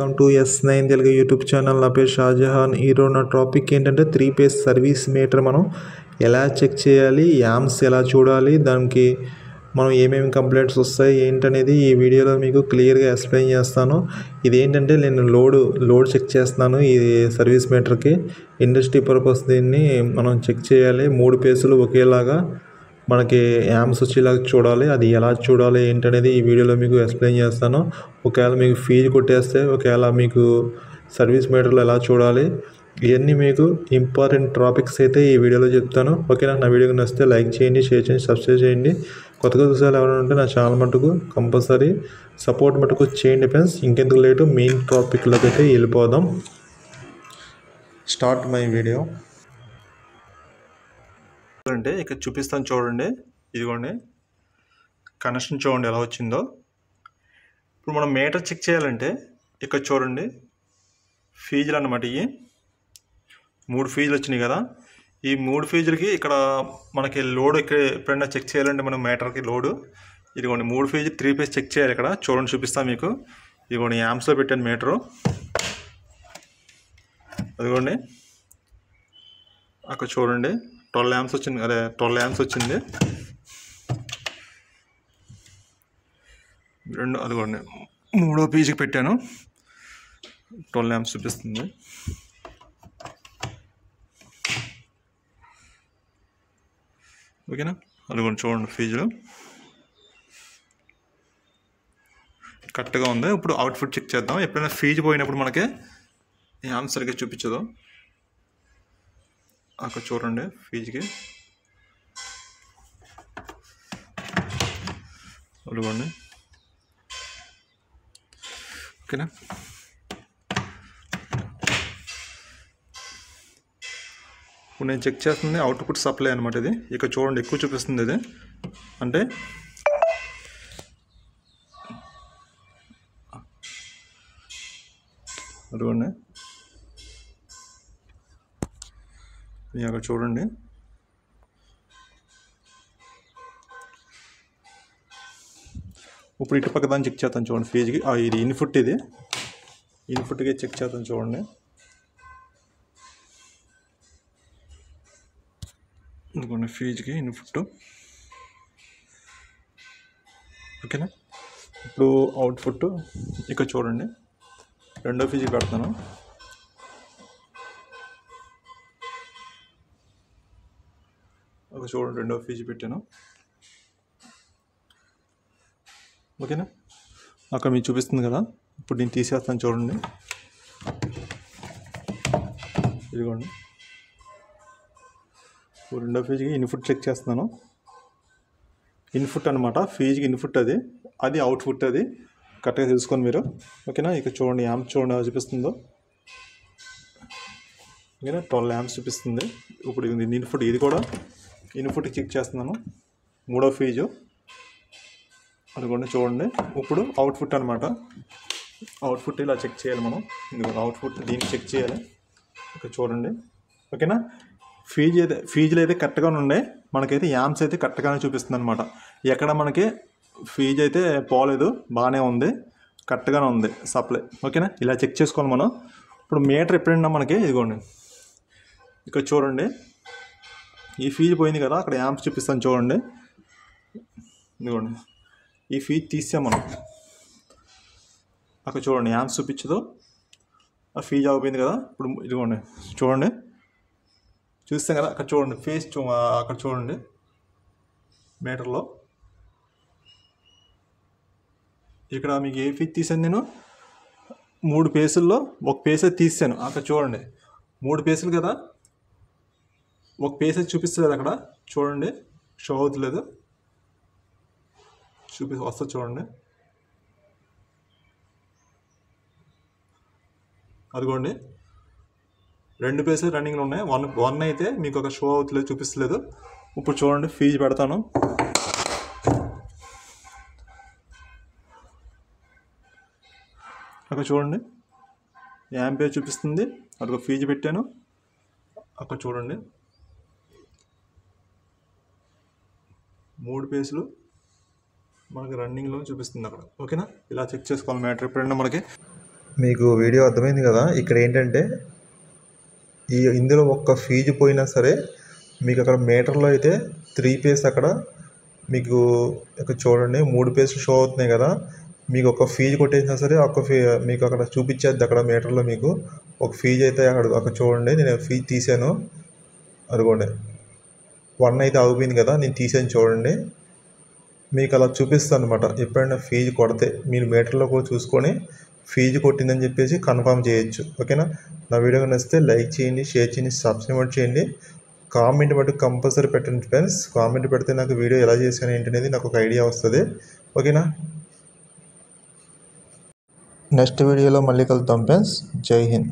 Welcome to S9 Telugu YouTube channel. నా పేరు షాజహాన్. ఈరోజు నా టాపిక్ ఏంటంటే 3-phase సర్వీస్ మీటర్ మనం ఎలా చెక్ చేయాలి, యామ్స్ ఎలా చూడాలి, దానికి మనం ఏమేమి కంప్లైంట్స్ వస్తాయి ఏంటనేది ఈ వీడియోలో మీకు క్లియర్గా ఎక్స్ప్లెయిన్ చేస్తాను. ఇదేంటంటే నేను లోడ్ చెక్ చేస్తున్నాను. ఈ సర్వీస్ మీటర్కి ఇండస్ట్రీ పర్పస్ దీన్ని మనం చెక్ చేయాలి. 3 పేసులు ఒకేలాగా మనకి యామ్స్ వచ్చేలాగా చూడాలి. అది ఎలా చూడాలి ఏంటనేది ఈ వీడియోలో మీకు ఎక్స్ప్లెయిన్ చేస్తాను. ఒకవేళ మీకు ఫీజు కొట్టేస్తే ఒకవేళ మీకు సర్వీస్ మీటర్లో ఎలా చూడాలి, ఇవన్నీ మీకు ఇంపార్టెంట్ టాపిక్స్ అయితే ఈ వీడియోలో చెప్తాను. ఓకేనా? నా వీడియోకి నచ్చితే లైక్ చేయండి, షేర్ చేయండి, సబ్స్క్రైబ్ చేయండి. కొత్తగా చూసేవాళ్ళు ఎవరైనా ఉంటే నా ఛానల్ మటుకు కంపల్సరీ సపోర్ట్ మటుకు చేయండి ఫ్రెండ్స్. ఇంకెందుకు లేటు మెయిన్ టాపిక్లోకి అయితే వెళ్ళిపోదాం. Start my video. అంటే ఇక్కడ చూపిస్తాను చూడండి. ఇదిగోండి కనెక్షన్ చూడండి ఎలా వచ్చిందో. ఇప్పుడు మనం మీటర్ చెక్ చేయాలంటే ఇక్కడ చూడండి ఫీజులు అన్నమాట. ఇవి 3 ఫీజులు వచ్చినాయి కదా. ఈ 3 ఫీజులకి ఇక్కడ మనకి లోడ్ ఇక్కడ ఎప్పుడైనా చెక్ చేయాలంటే మనం మీటర్కి లోడు ఇదిగోండి 3 ఫీజు 3 ఫేజ్ చెక్ చేయాలి. ఇక్కడ చూడండి చూపిస్తాను మీకు. ఇదిగోండి యామ్స్లో పెట్టాను మీటరు. అదిగోండి అక్కడ చూడండి 12 యామ్స్ వచ్చింది. అదే 12 యామ్స్ వచ్చింది. అదిగోండి 3వ పేజీకి పెట్టాను. 12 యామ్స్ చూపిస్తుంది. ఓకేనా? అదిగోండి చూడండి ఫీజులు కరెక్ట్గా ఉంది. ఇప్పుడు అవుట్పుట్ చెక్ చేద్దాం. ఎప్పుడైనా ఫీజు పోయినప్పుడు మనకి యామ్స్ సరిగ్గా చూపించదు. అక్కడ చూడండి ఫీజుకి అదిగోండి. ఓకేనా? ఇప్పుడు నేను చెక్ చేస్తుంది అవుట్పుట్ సప్లై అనమాట. ఇది ఇక్కడ చూడండి ఎక్కువ చూపిస్తుంది. ఇది అంటే అదిగోండి అక్కడ చూడండి ఇప్పుడు ఇటు పక్క దాన్ని చెక్ చేస్తాను చూడండి ఫీజుకి. ఇది ఇన్పుట్, ఇది ఇన్పుట్కి చెక్ చేస్తాను చూడండి. ఇదిగోండి ఫీజుకి ఇన్పుట్. ఓకేనా? ఇప్పుడు అవుట్పుట్ ఇక్కడ చూడండి 2వ ఫీజుకి పెడతాను. ఒక చూడండి 2వ ఫీజు పెట్టాను. ఓకేనా? అక్కడ మీకు చూపిస్తుంది కదా. ఇప్పుడు నేను తీసేస్తాను చూడండి. ఇదిగోండి 2వ ఫీజుకి ఇన్పుట్ చెక్ చేస్తున్నాను. ఇన్పుట్ అనమాట, ఫీజుకి ఇన్పుట్ అది అవుట్పుట్. అది కరెక్ట్గా తెలుసుకొని మీరు. ఓకేనా? ఇక చూడండి యాంప్ చూడండి ఎలా చూపిస్తుందో. ఓకేనా? 12 యాంప్స్ చూపిస్తుంది. ఇప్పుడు ఇన్పుట్, ఇది కూడా ఇన్పుట్కి చెక్ చేస్తున్నాను. 3వ ఫీజు అనుకోండి చూడండి. ఇప్పుడు అవుట్పుట్ అనమాట. అవుట్పుట్ ఇలా చెక్ చేయాలి మనం. అవుట్పుట్ దీన్ని చెక్ చేయాలి. ఇక్కడ చూడండి. ఓకేనా? ఫీజులు అయితే కరెక్ట్గానే ఉన్నాయి. మనకైతే యామ్స్ అయితే కరెక్ట్గానే చూపిస్తుంది అనమాట. ఎక్కడ మనకి ఫీజు అయితే పోలేదు, బాగానే ఉంది, కరెక్ట్గానే ఉంది సప్లై. ఓకేనా? ఇలా చెక్ చేసుకోవాలి మనం. ఇప్పుడు మీటర్ ఎప్పుడైనా మనకి ఇదిగోండి ఇక్కడ చూడండి ఈ ఫీజు పోయింది కదా. అక్కడ యామ్స్ చూపిస్తాను చూడండి. ఇదిగోండి ఈ ఫీజు తీసాం మనం. అక్కడ చూడండి యామ్స్ చూపించదు, ఆ ఫీజు ఆగిపోయింది కదా. ఇప్పుడు ఇదిగోండి చూడండి చూస్తాం కదా. అక్కడ చూడండి ఫేస్ అక్కడ చూడండి మీటర్లో ఇక్కడ మీకు ఏ ఫీజు తీసాను నేను 3 పేసుల్లో 1 పేస్ తీసాను. అక్కడ చూడండి 3 పేసులు కదా. 1 పేస్ చూపిస్తుంది అక్కడ చూడండి. షో అవుతలేదు, వస్తుంది చూడండి. అదిగోండి 2 పేసెస్ రన్నింగ్లో ఉన్నాయి. 1 అయితే మీకు ఒక షో అవుతలేదు, చూపిస్తలేదు. ఇప్పుడు చూడండి ఫీజు పెడతాను. అక్కడ చూడండి యాంపేర్ చూపిస్తుంది. అక్కడ ఫీజు పెట్టాను. అక్కడ చూడండి 3 పేసులు మనకి రన్నింగ్లో చూపిస్తుంది అక్కడ. ఓకేనా? ఇలా చెక్ చేసుకోవాలి మీటర్ ఎప్పుడైనా మనకి మీకు వీడియో అర్థమైంది కదా. ఇక్కడ ఏంటంటే ఇందులో ఒక్క ఫీజు పోయినా సరే మీకు అక్కడ మీటర్లో అయితే 3 పేస్ అక్కడ మీకు ఇక్కడ చూడండి 3 పేస్లు షో అవుతున్నాయి కదా. మీకు ఒక ఫీజు కొట్టేసినా సరే మీకు అక్కడ చూపించేద్ది అక్కడ మీటర్లో మీకు ఒక ఫీజు అయితే అక్కడ చూడండి. నేను ఫీజు తీసాను అదిగోండి 1 అయితే ఆగిపోయింది కదా, నేను తీసాను చూడండి. మీకు అలా చూపిస్తాను అనమాట. ఎప్పుడైనా ఫీజు కొడితే మీరు మీటర్లో కూడా చూసుకొని ఫీజు కొట్టిందని చెప్పేసి కన్ఫర్మ్ చేయొచ్చు. ఓకేనా. నా వీడియో నచ్చితే లైక్ చేయండి, షేర్ చేయండి, సబ్స్క్రైబ్ చేయండి. కామెంట్ మటుకు కంపల్సరీ పెట్టండి ఫ్రెండ్స్. కామెంట్ పెడితే నాకు వీడియో ఎలా చేశాను ఏంటనేది నాకు ఒక ఐడియా వస్తుంది. ఓకేనా. నెక్స్ట్ వీడియోలో మళ్ళీ కలుద్దాం ఫ్రెండ్స్. జై హింద్.